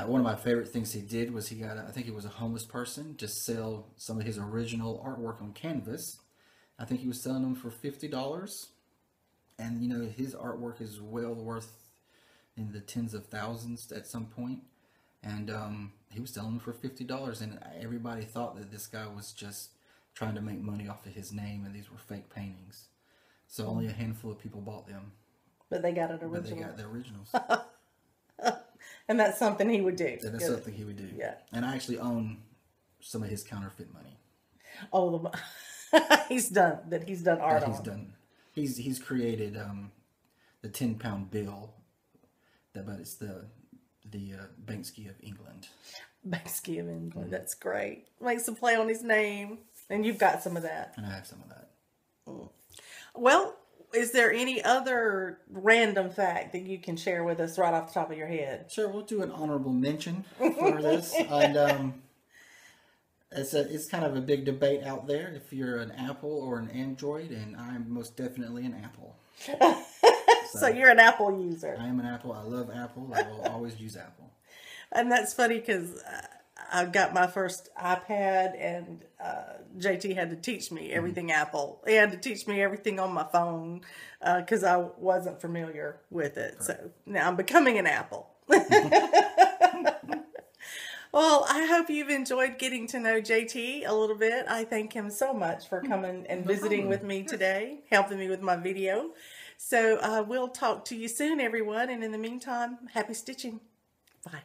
one of my favorite things he did was he got, I think it was a homeless person, to sell some of his original artwork on canvas. I think he was selling them for $50. And, you know, his artwork is well worth in the tens of thousands at some point. And he was selling them for $50. And everybody thought that this guy was just trying to make money off of his name and these were fake paintings. So only a handful of people bought them. But they got it original. But they got the originals. And that's something he would do. And that's something he would do. Yeah. And I actually own some of his counterfeit money. Oh, he's done art on. He's created the 10-pound bill, but it's the Banksy of England. Banksy of England. That's great. Makes a play on his name, and you've got some of that. And I have some of that. Well, is there any other random fact that you can share with us right off the top of your head? Sure, we'll do an honorable mention for this. And it's kind of a big debate out there if you're an Apple or an Android, and I'm most definitely an Apple. So you're an Apple user. I am an Apple. I love Apple. I will always use Apple. And that's funny because I got my first iPad, and JT had to teach me everything Apple. He had to teach me everything on my phone because I wasn't familiar with it. Right. So now I'm becoming an Apple. Well, I hope you've enjoyed getting to know JT a little bit. I thank him so much for coming and visiting with me today, helping me with my video. So we'll talk to you soon, everyone. And in the meantime, happy stitching. Bye.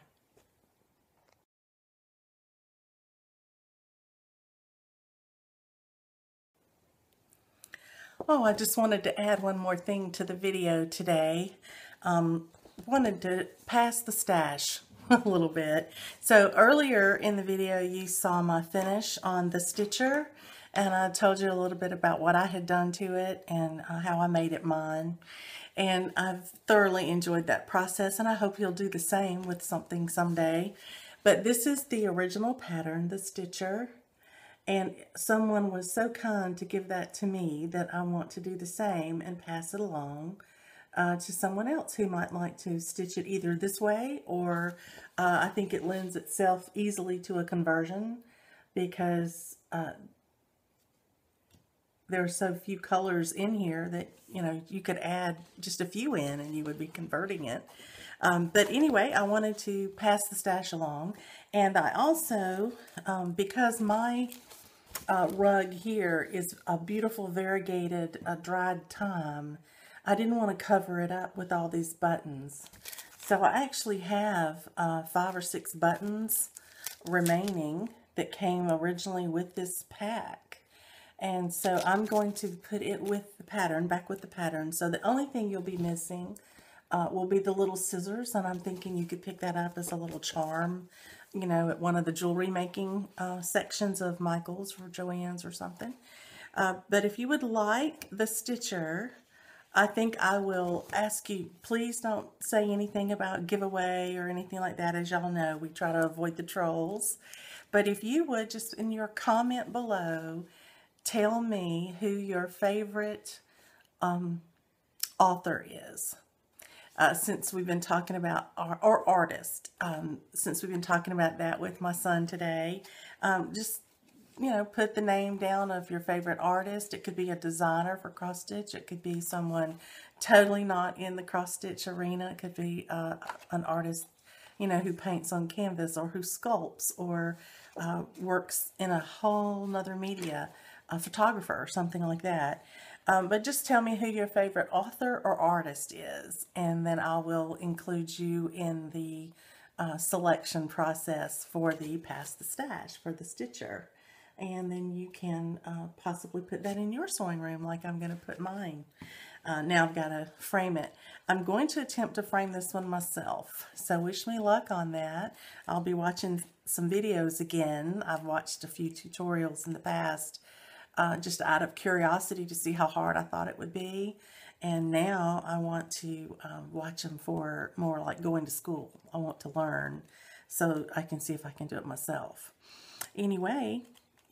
Oh, I just wanted to add one more thing to the video today. Wanted to pass the stash a little bit. So earlier in the video you saw my finish on the stitcher, and I told you a little bit about what I had done to it and how I made it mine. And I've thoroughly enjoyed that process, and I hope you'll do the same with something someday. But this is the original pattern, the stitcher, and someone was so kind to give that to me that I want to do the same and pass it along to someone else who might like to stitch it either this way, or I think it lends itself easily to a conversion because there are so few colors in here that, you know, you could add just a few in and you would be converting it. But anyway, I wanted to pass the stash along. And I also, because my rug here is a beautiful variegated dried thyme, I didn't want to cover it up with all these buttons. So I actually have 5 or 6 buttons remaining that came originally with this pack. And so I'm going to put it with the pattern, back with the pattern. So the only thing you'll be missing will be the little scissors. And I'm thinking you could pick that up as a little charm, you know, at one of the jewelry making sections of Michael's or Joann's or something. But if you would like the stitcher, I think I will ask you, please don't say anything about giveaway or anything like that. As y'all know, we try to avoid the trolls. But if you would, just in your comment below, tell me who your favorite author is. Since we've been talking about, or artist, since we've been talking about that with my son today, just, you know, put the name down of your favorite artist. It could be a designer for cross stitch. It could be someone totally not in the cross stitch arena. It could be an artist, you know, who paints on canvas or who sculpts or works in a whole nother media. a photographer or something like that. But just tell me who your favorite author or artist is, and then I will include you in the selection process for the Pass the Stash for the Stitcher. And then you can possibly put that in your sewing room like I'm going to put mine. Now I've got to frame it. I'm going to attempt to frame this one myself, so wish me luck on that. I'll be watching some videos again. I've watched a few tutorials in the past just out of curiosity to see how hard I thought it would be. And now I want to watch them for more like going to school. I want to learn so I can see if I can do it myself. Anyway,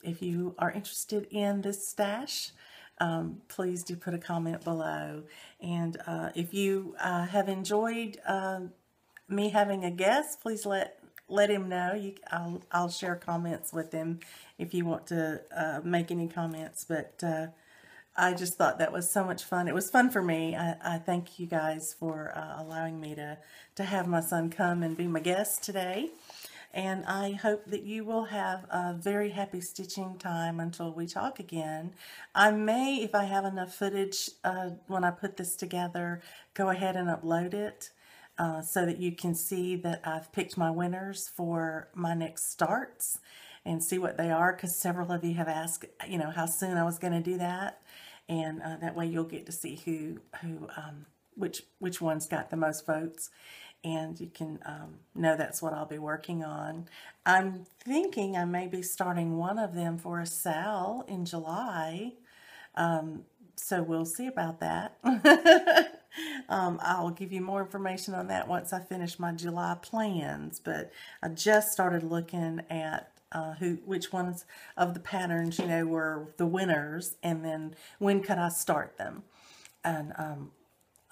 if you are interested in this stash, please do put a comment below. And if you have enjoyed me having a guest, please let him know. I'll share comments with him if you want to make any comments. But I just thought that was so much fun. It was fun for me. I thank you guys for allowing me to have my son come and be my guest today. And I hope that you will have a very happy stitching time until we talk again. I may, if I have enough footage when I put this together, go ahead and upload it so that you can see that I've picked my winners for my next starts and see what they are, because several of you have asked, you know, how soon I was going to do that. And that way you'll get to see which ones got the most votes. And you can know that's what I'll be working on. I'm thinking I may be starting one of them for a SAL in July. So we'll see about that. I'll give you more information on that once I finish my July plans. But I just started looking at which ones of the patterns, you know, were the winners, and then when could I start them. And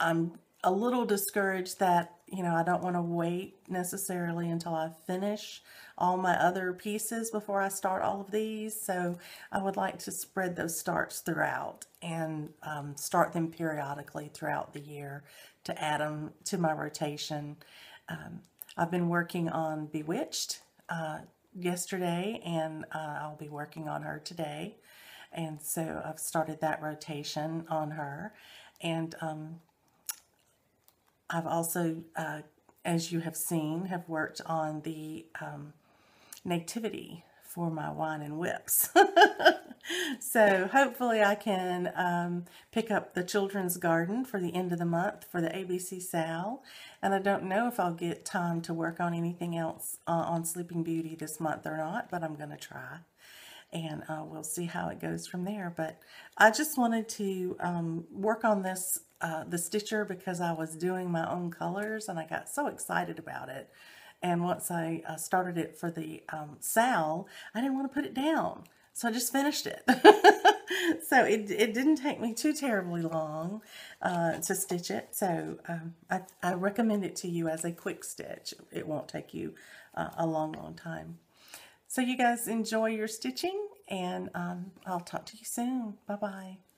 I'm a little discouraged that, you know, I don't want to wait necessarily until I finish all my other pieces before I start all of these. So I would like to spread those starts throughout and start them periodically throughout the year to add them to my rotation. I've been working on Bewitched yesterday, and I'll be working on her today. And so I've started that rotation on her. And I've also, as you have seen, have worked on the Nativity for my Whine Wips. So hopefully I can pick up the Children's Garden for the end of the month for the ABC SAL. And I don't know if I'll get time to work on anything else on Sleeping Beauty this month or not, but I'm going to try. And we'll see how it goes from there. But I just wanted to work on this, the Stitcher, because I was doing my own colors and I got so excited about it. And once I started it for the SAL, I didn't want to put it down. So I just finished it. So it didn't take me too terribly long to stitch it. So I recommend it to you as a quick stitch. It won't take you a long, long time. So you guys enjoy your stitching, and I'll talk to you soon. Bye-bye.